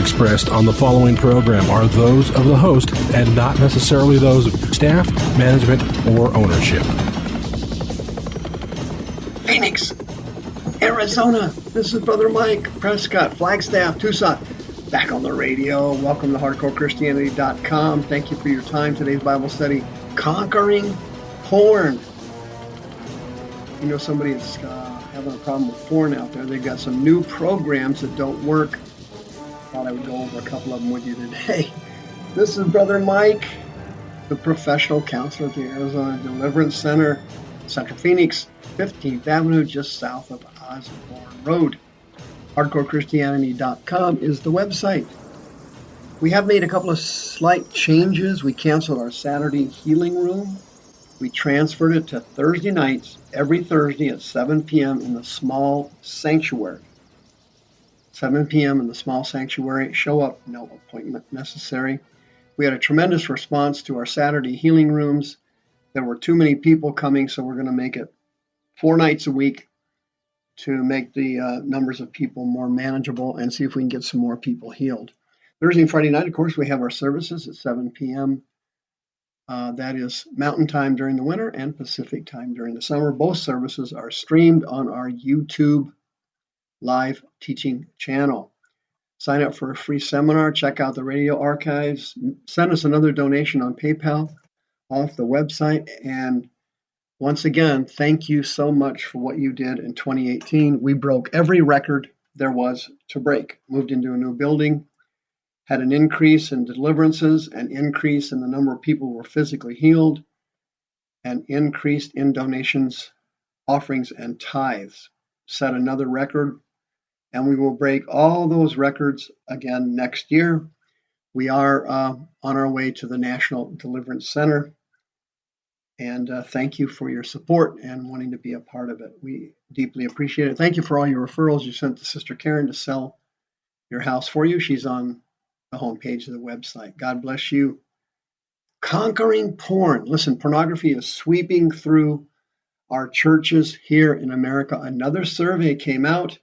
expressed on the following program are those of the host and not necessarily those of staff, management, or ownership. Phoenix, Arizona, this is Brother Mike Prescott, Flagstaff, Tucson, back on the radio. Welcome to HardcoreChristianity.com. Thank you for your time. Today's Bible study, Conquering Porn. You know somebody that's having a problem with porn out there. They've got some new programs that don't work. Thought I would go over a couple of them with you today. This is Brother Mike, the professional counselor at the Arizona Deliverance Center, Central Phoenix, 15th Avenue, just south of Osborne Road. HardcoreChristianity.com is the website. We have made a couple of slight changes. We canceled our Saturday healing room. We transferred it to Thursday nights, every Thursday at 7 p.m. in the small sanctuary. 7 p.m. in the small sanctuary. Show up, no appointment necessary. We had a tremendous response to our Saturday healing rooms. There were too many people coming, so we're going to make it 4 nights a week to make the numbers of people more manageable and see if we can get some more people healed. Thursday and Friday night, of course, we have our services at 7 p.m. That is Mountain Time during the winter and Pacific Time during the summer. Both services are streamed on our YouTube live teaching channel. Sign up for a free seminar. Check out the radio archives. Send us another donation on PayPal off the website. And once again, thank you so much for what you did in 2018. We broke every record there was to break. Moved into a new building. Had an increase in deliverances, an increase in the number of people who were physically healed, an increase in donations, offerings, and tithes. Set another record, and we will break all those records again next year. We are on our way to the National Deliverance Center, and thank you for your support and wanting to be a part of it. We deeply appreciate it. Thank you for all your referrals you sent to Sister Karen to sell your house for you. She's on the homepage of the website. God bless you. Conquering porn. Listen, pornography is sweeping through our churches here in America. Another survey came out,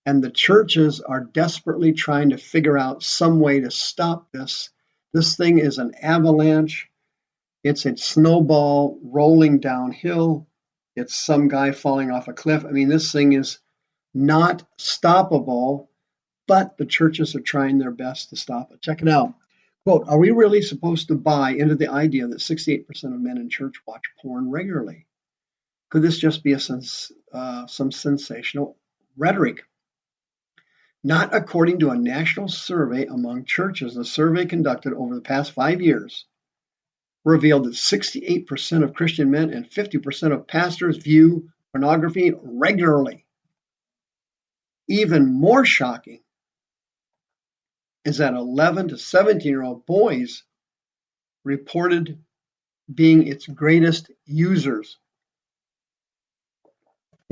and the churches are desperately trying to figure out some way to stop this. This thing is an avalanche. It's a snowball rolling downhill. It's some guy falling off a cliff. I mean, this thing is not stoppable. But the churches are trying their best to stop it. Check it out. Quote, are we really supposed to buy into the idea that 68% of men in church watch porn regularly? Could this just be some sensational rhetoric? Not according to a national survey among churches. A survey conducted over the past 5 years revealed that 68% of Christian men and 50% of pastors view pornography regularly. Even more shocking is that 11 to 17-year-old boys reported being its greatest users.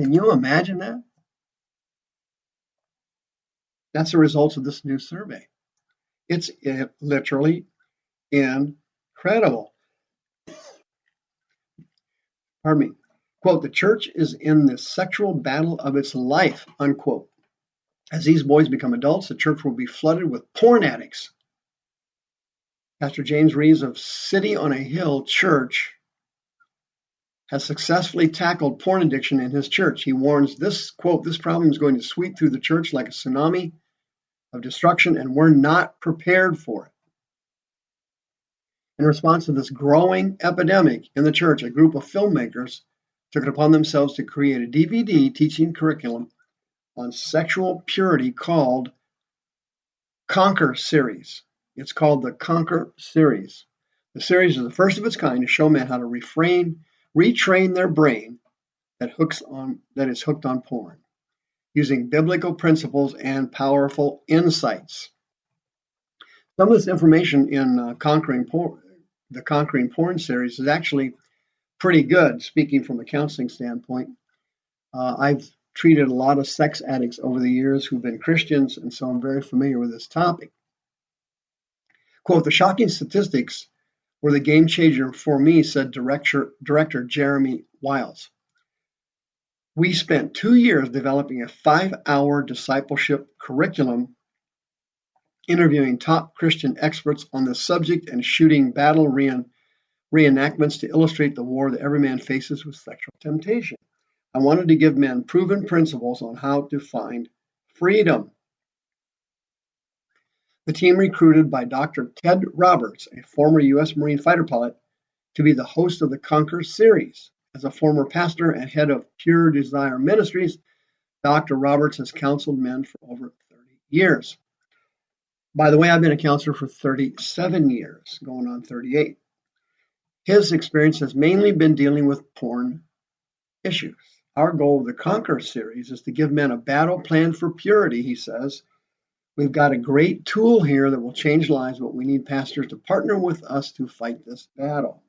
Can you imagine that? That's the result of this new survey. It's literally incredible. Pardon me. Quote, the church is in the sexual battle of its life, unquote. As these boys become adults, the church will be flooded with porn addicts. Pastor James Reeves of City on a Hill Church has successfully tackled porn addiction in his church. He warns this, quote, this problem is going to sweep through the church like a tsunami of destruction, and we're not prepared for it. In response to this growing epidemic in the church, a group of filmmakers took it upon themselves to create a DVD teaching curriculum on sexual purity called Conquer Series. It's called the Conquer Series. The series is the first of its kind to show men how to retrain their brain that is hooked on porn, using biblical principles and powerful insights. Some of this information in the Conquering Porn series is actually pretty good, speaking from a counseling standpoint. I've treated a lot of sex addicts over the years who've been Christians, and so I'm very familiar with this topic. Quote, the shocking statistics were the game changer for me, said director Jeremy Wiles. We spent 2 years developing a 5-hour discipleship curriculum interviewing top Christian experts on the subject and shooting battle reenactments to illustrate the war that every man faces with sexual temptation. I wanted to give men proven principles on how to find freedom. The team recruited by Dr. Ted Roberts, a former U.S. Marine fighter pilot, to be the host of the Conquer series. As a former pastor and head of Pure Desire Ministries, Dr. Roberts has counseled men for over 30 years. By the way, I've been a counselor for 37 years, going on 38. His experience has mainly been dealing with porn issues. Our goal of the Conquer series is to give men a battle plan for purity, he says. We've got a great tool here that will change lives, but we need pastors to partner with us to fight this battle.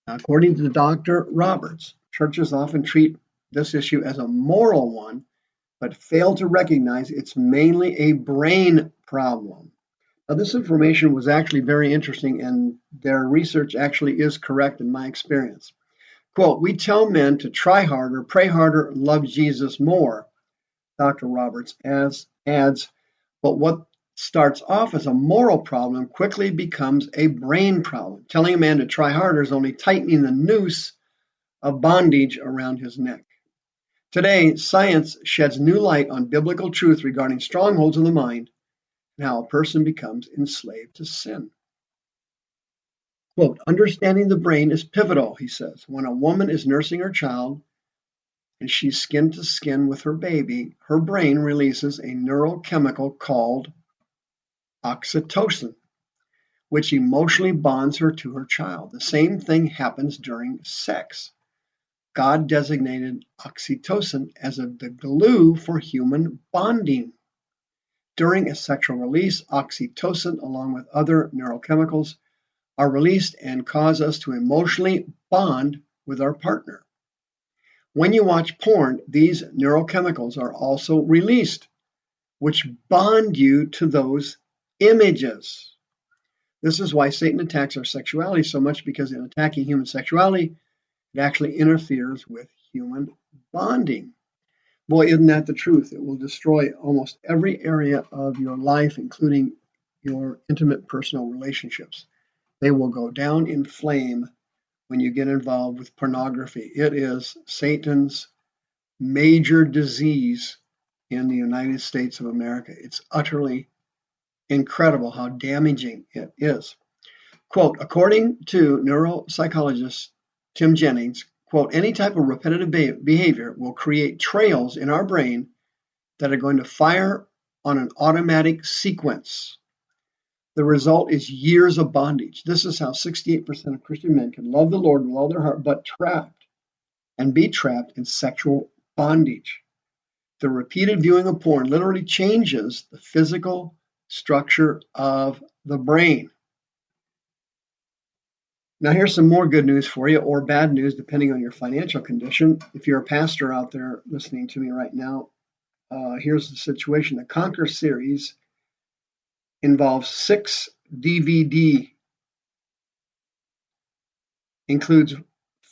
Now, according to Dr. Roberts, churches often treat this issue as a moral one, but fail to recognize it's mainly a brain problem. Now, this information was actually very interesting, and their research actually is correct in my experience. Quote, we tell men to try harder, pray harder, love Jesus more, Dr. Roberts adds, but what starts off as a moral problem quickly becomes a brain problem. Telling a man to try harder is only tightening the noose of bondage around his neck. Today, science sheds new light on biblical truth regarding strongholds of the mind and how a person becomes enslaved to sin. Quote, understanding the brain is pivotal, he says. When a woman is nursing her child and she's skin to skin with her baby, her brain releases a neurochemical called oxytocin, which emotionally bonds her to her child. The same thing happens during sex. God designated oxytocin as the glue for human bonding. During a sexual release, oxytocin, along with other neurochemicals, are released and cause us to emotionally bond with our partner. When you watch porn, these neurochemicals are also released, which bond you to those images. This is why Satan attacks our sexuality so much, because in attacking human sexuality, it actually interferes with human bonding. Boy, isn't that the truth? It will destroy almost every area of your life, including your intimate personal relationships. They will go down in flame when you get involved with pornography. It is Satan's major disease in the United States of America. It's utterly incredible how damaging it is. Quote, according to neuropsychologist Tim Jennings, quote, any type of repetitive behavior will create trails in our brain that are going to fire on an automatic sequence. The result is years of bondage. This is how 68% of Christian men can love the Lord with all their heart, but be trapped in sexual bondage. The repeated viewing of porn literally changes the physical structure of the brain. Now, here's some more good news for you, or bad news, depending on your financial condition. If you're a pastor out there listening to me right now, here's the situation. The Conquer series involves 6 DVD, includes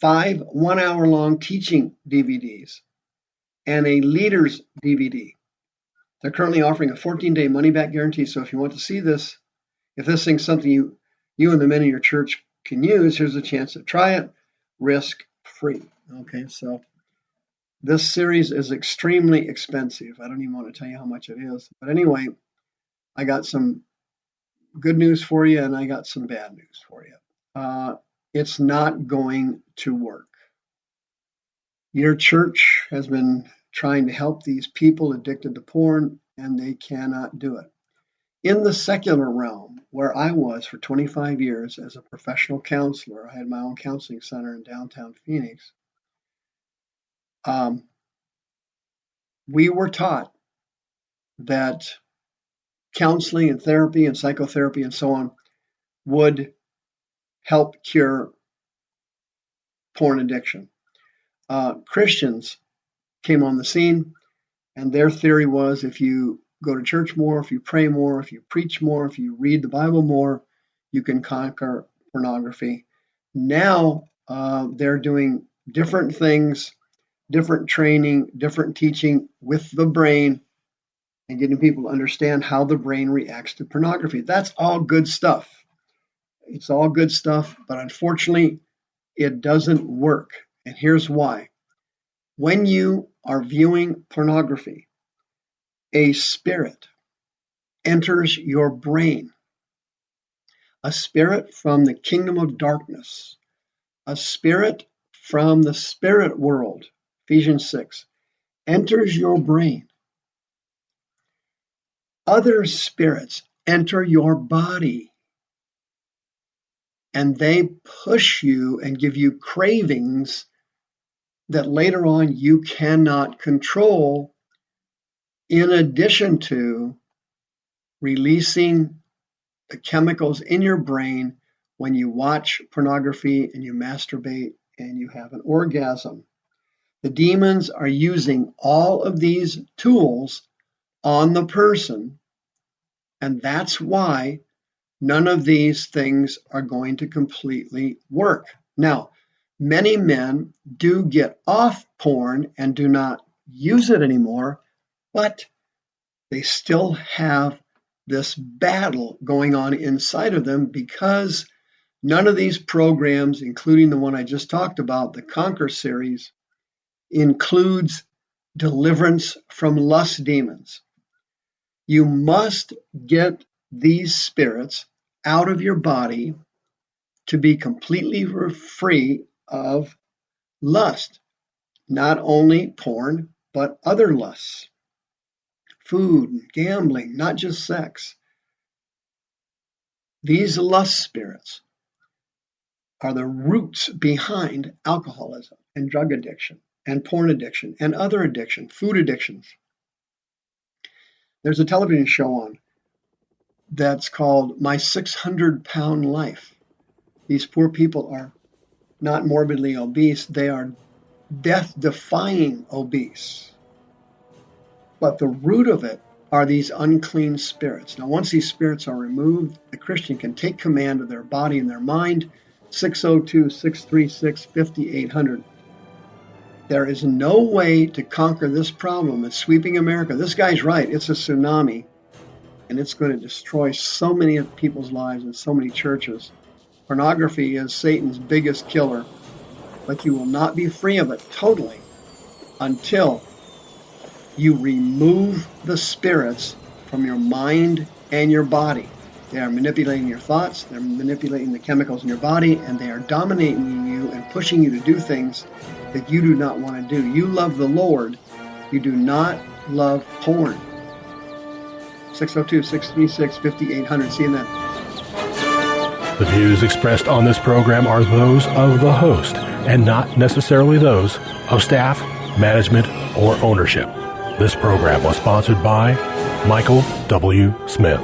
5 one-hour-long teaching DVDs, and a leader's DVD. They're currently offering a 14-day money-back guarantee, so if you want to see this, if this thing's something you and the men in your church can use, here's a chance to try it, risk-free. Okay, so this series is extremely expensive. I don't even want to tell you how much it is. But anyway, I got some good news for you, and I got some bad news for you. It's not going to work. Your church has been trying to help these people addicted to porn, and they cannot do it. In the secular realm, where I was for 25 years as a professional counselor, I had my own counseling center in downtown Phoenix. We were taught that counseling and therapy and psychotherapy and so on would help cure porn addiction. Christians came on the scene, and their theory was if you go to church more, if you pray more, if you preach more, if you read the Bible more, you can conquer pornography. Now they're doing different things, different training, different teaching with the brain, and getting people to understand how the brain reacts to pornography. That's all good stuff. It's all good stuff, but unfortunately, it doesn't work. And here's why. When you are viewing pornography, a spirit enters your brain, a spirit from the kingdom of darkness, a spirit from the spirit world, Ephesians 6, enters your brain. Other spirits enter your body, and they push you and give you cravings that later on you cannot control, in addition to releasing the chemicals in your brain when you watch pornography and you masturbate and you have an orgasm. The demons are using all of these tools on the person, and that's why none of these things are going to completely work. Now, many men do get off porn and do not use it anymore, but they still have this battle going on inside of them because none of these programs, including the one I just talked about, the Conquer series, includes deliverance from lust demons. You must get these spirits out of your body to be completely free of lust, not only porn, but other lusts, food, gambling, not just sex. These lust spirits are the roots behind alcoholism and drug addiction and porn addiction and other addiction, food addictions. There's a television show on that's called My 600-Pound Life. These poor people are not morbidly obese, they are death-defying obese. But the root of it are these unclean spirits. Now, once these spirits are removed, the Christian can take command of their body and their mind. 602-636-5800. There is no way to conquer this problem that's sweeping America. This guy's right. It's a tsunami, and it's going to destroy so many of people's lives and so many churches. Pornography is Satan's biggest killer, but you will not be free of it totally until you remove the spirits from your mind and your body. They are manipulating your thoughts, they're manipulating the chemicals in your body, and they are dominating you and pushing you to do things that you do not want to do. You love the Lord, you do not love porn. 602-636-5800. See you then. The views expressed on this program are those of the host and not necessarily those of staff, management, or ownership. This program was sponsored by Michael W. Smith.